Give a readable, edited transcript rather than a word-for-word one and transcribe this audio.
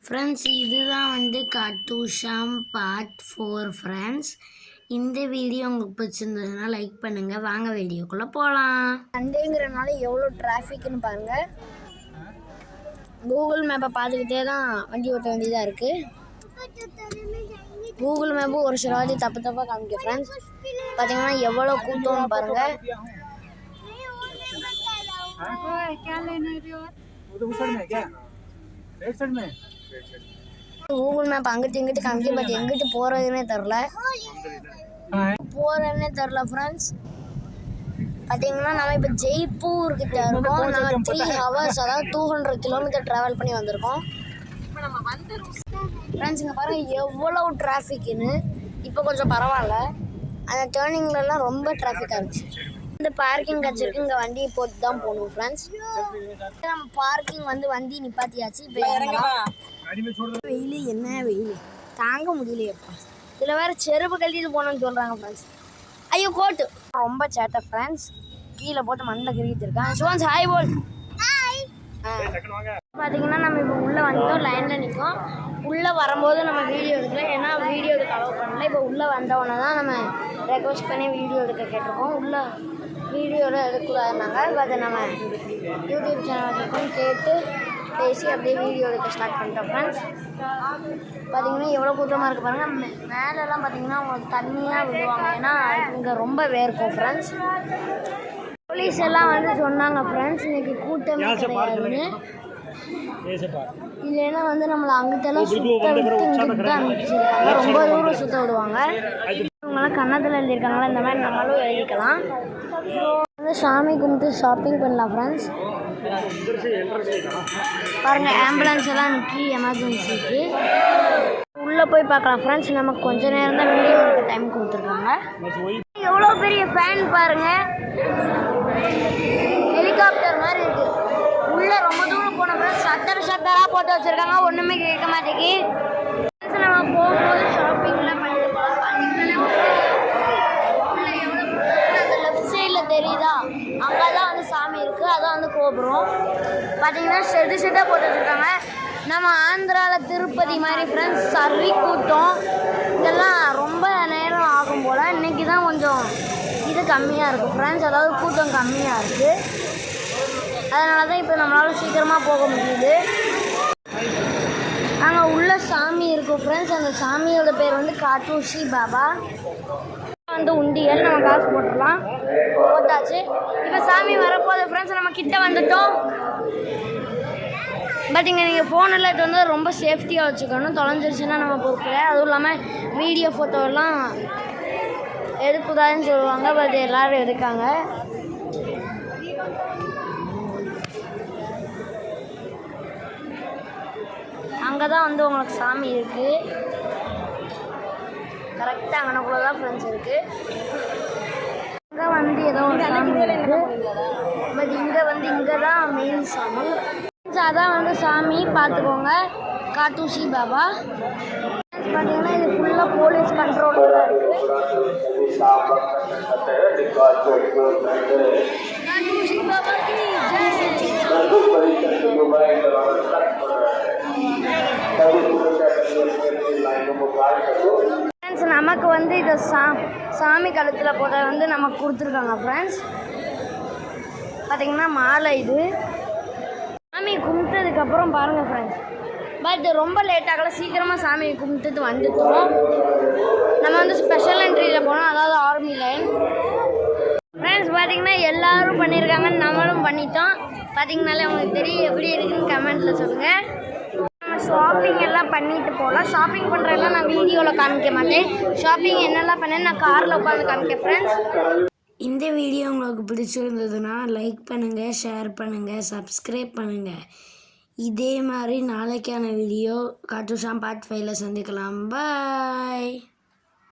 Friends, இதுதான் வந்து காட்டூஷாம் part 4 friends. இந்த வீடியோ உங்களுக்கு பிடிச்சிருந்ததுன்னா லைக் பண்ணுங்கள். வாங்க வீடியோக்குள்ளே போகலாம். சண்டேங்கிறனால எவ்வளோ டிராஃபிக்னு பாருங்கள். கூகுள் மேப்பை பார்த்துக்கிட்டே தான் வண்டி ஓட்ட வேண்டியதாக இருக்குது. கூகுள் மேப்பு ஒரு சில வாட்டி தப்பாக காமிக்க ஃப்ரெண்ட்ஸ். பார்த்தீங்கன்னா எவ்வளோ கூட்டம்னு பாருங்கள். கூகுள் மேப் அங்கிட்டு இங்கிட்டு காமிக்க, பட் எங்கிட்டு போகிறதுன்னே தெரில ஃப்ரெண்ட்ஸ். பார்த்தீங்கன்னா நம்ம இப்போ ஜெய்ப்பூர் கிட்ட இருக்கோம். நம்ம 3 ஹவர்ஸ், அதாவது 200 கிலோமீட்டர் ட்ராவல் பண்ணி வந்திருக்கோம் ஃப்ரெண்ட்ஸ். இங்கே பாருங்கள் எவ்வளோ டிராஃபிக்னு. இப்போ கொஞ்சம் பரவாயில்ல, அந்த டேர்னிங்லலாம் ரொம்ப டிராஃபிக்காக இருந்துச்சு. இந்த பார்க்கிங் வச்சிருக்கு, இங்கே வண்டியை போட்டு தான் போகணும் ஃப்ரெண்ட்ஸ். நம்ம பார்க்கிங் வந்து வண்டி நிப்பாட்டியாச்சு. இப்போ வெயில், என்ன வெயில் தாங்க முடியலையப்பா. இதில் வேறு செருப்பு கழட்டிட்டு போகணும்னு சொல்கிறாங்க ஃப்ரெண்ட்ஸ். ஐயோ கோட்டு ரொம்ப சேட்டை ஃப்ரெண்ட்ஸ். கீழே போட்டு மண்ணில் கிரிக்கிட்டு இருக்கேன். ஷுவான்ஸ் ஹாய் போல். பார்த்தீங்கன்னா நம்ம இப்போ உள்ளே வந்துட்டோம், லைனில் நிற்கும். உள்ளே வரும்போது நம்ம வீடியோ எடுக்கல, ஏன்னா வீடியோ எடுக்க அலோவ் பண்ணல. இப்போ உள்ளே வந்தவொடனே தான் நம்ம ரெக்வஸ்ட் பண்ணி வீடியோ எடுக்க கேட்டிருக்கோம். உள்ளே வீடியோவில் எடுக்கக்கூடாதுனாங்க. அதை நம்ம யூடியூப் சேனலுக்கும் கேட்டு பேசி அப்படியே வீடியோ எடுக்க ஸ்டார்ட் பண்ணிட்டோம் ஃப்ரெண்ட்ஸ். பார்த்தீங்கன்னா எவ்வளோ கூட்டமாக இருக்குது பாருங்கள். மேலெல்லாம் பார்த்தீங்கன்னா உங்களுக்கு தண்ணியாக விடுவாங்க, ஏன்னா இங்கே ரொம்ப வேர்க்கும் ஃப்ரெண்ட்ஸ். போலீஸ் எல்லாம் வந்து சொன்னாங்க ஃப்ரெண்ட்ஸ், இன்றைக்கி கூட்டமே கிடையாதுன்னு. இல்லைன்னா வந்து நம்மளை அங்கிட்டெல்லாம் சுத்த விட்டு இங்கிட்டு தான் அனுப்பிச்சிருக்காங்க. ரொம்ப தூரம் சுற்ற விடுவாங்க. இவங்கெல்லாம் கன்னத்தில் எழுதியிருக்காங்களா, இந்த மாதிரி நம்மளும் எழுதிக்கலாம். வந்து சாமி கும்பிட்டு ஷாப்பிங் பண்ணலாம் ஃப்ரெண்ட்ஸ். பாருங்கள் ஆம்புலன்ஸ் எல்லாம் நிற்கி எமர்ஜென்சிக்கு. உள்ளே போய் பார்க்கலாம் ஃப்ரெண்ட்ஸ். நமக்கு கொஞ்சம் நேரம் தான் வீடியோ எடுக்க டைம் கொடுத்துருக்காங்க. எவ்வளோ பெரிய ஃபேன் பாருங்கள், ஹெலிகாப்டர் மாதிரி இருக்குது. உள்ளே ரொம்ப தூரம் போன ஃப்ரெண்ட்ஸ். ஷட்டராக போட்டு வச்சுருக்காங்க, ஒன்றுமே கேட்க மாட்டேங்கி. நம்ம போகும்போது ஷாப்பிங்லாம் பண்ணிட்டு போகலாம். அந்த லெஃப்ட் சைடில் தெரியுதா, அங்கே தான் வந்து சாமி இருக்குது. அதான் வந்து கோபுரம். பார்த்தீங்கன்னா செட்டாக போட்டு வச்சுருக்காங்க. நம்ம ஆந்திராவில் திருப்பதி மாதிரி ஃப்ரெண்ட்ஸ். சரி கூட்டம், இதெல்லாம் ரொம்ப நேரம் ஆகும் போல். இன்றைக்கி தான் கொஞ்சம் இது கம்மியாக இருக்குது ஃப்ரெண்ட்ஸ், அதாவது கூட்டம் கம்மியாக இருக்குது. அதனால தான் இப்போ நம்மளால் சீக்கிரமாக போக முடியுது. அங்கே உள்ள சாமி இருக்கும் ஃப்ரெண்ட்ஸ். அந்த சாமியோட பேர் வந்து காட்டூஷி பாபா. வந்து உண்டியல், நம்ம காசு போட்டுடலாம். போட்டாச்சு. இப்போ சாமி வரப்போகுது ஃப்ரெண்ட்ஸ். நம்ம கிட்ட வந்துட்டோம். பட் இங்கே நீங்கள் ஃபோனில் இது வந்து ரொம்ப சேஃப்டியாக வச்சுக்கணும். தொலைஞ்சிருச்சுன்னா நம்ம பொறுக்கல. அதுவும் இல்லாமல் வீடியோ ஃபோட்டோலாம் எடுக்கூடாதுன்னு சொல்லுவாங்க. பட் எல்லோரும் எடுக்காங்க. அங்கே தான் வந்து உங்களுக்கு சாமி இருக்குது. கரெக்டாக அங்கனக்குள்ளே தான் ஃப்ரெண்ட்ஸ் இருக்குது. இங்கே வந்து ஏதோ ஒரு சாமி இருக்குது. பட் இங்கே தான் மெயின் சாமி. அதான் வந்து சாமி பார்த்துக்கோங்க, காட்டூஷி பாபா. பார்த்தீங்கன்னா இது ஃபுல்லாக போலீஸ் கண்ட்ரோலில் தான் இருக்குது. காட்டூஷி பாபாக்கு ஃப்ரெண்ட்ஸ். நமக்கு வந்து இதை சாமி கழுத்தில் போட்ட வந்து நமக்கு கொடுத்துருக்காங்க ஃப்ரெண்ட்ஸ். பார்த்தீங்கன்னா மாலை இது. சாமி கும்பிட்டதுக்கப்புறம் பாருங்கள் ஃப்ரெண்ட்ஸ். பட் ரொம்ப லேட் ஆகலை, சீக்கிரமாக சாமி கும்பிட்டுட்டு வந்துட்டோம். நம்ம வந்து ஸ்பெஷல் என்ட்ரியில் போனோம், அதாவது ஆர்மி லைன் ஃப்ரெண்ட்ஸ். பார்த்திங்கன்னா எல்லோரும் பண்ணியிருக்காங்கன்னு நம்மளும் பண்ணிட்டோம். பார்த்திங்கனாலே உங்களுக்கு தெரியும் எப்படி இருக்குன்னு கமெண்ட்டில் சொல்லுங்கள். நம்ம ஷாப்பிங் எல்லாம் பண்ணிட்டு போகலாம். ஷாப்பிங் பண்ணுறதெல்லாம் நான் வீடியோவில் காமிக்க மாட்டேன். ஷாப்பிங் என்னெல்லாம் பண்ணேன்னு நான் காரில் உட்காந்து காமிக்க ஃப்ரெண்ட்ஸ். இந்த வீடியோ உங்களுக்கு பிடிச்சிருந்ததுன்னா லைக் பண்ணுங்கள், ஷேர் பண்ணுங்கள், சப்ஸ்கிரைப் பண்ணுங்கள். இதே மாதிரி நாளைக்கான வீடியோ காட்டூஷாம் பார்ட் 5ல் சந்திக்கலாம். பாய்.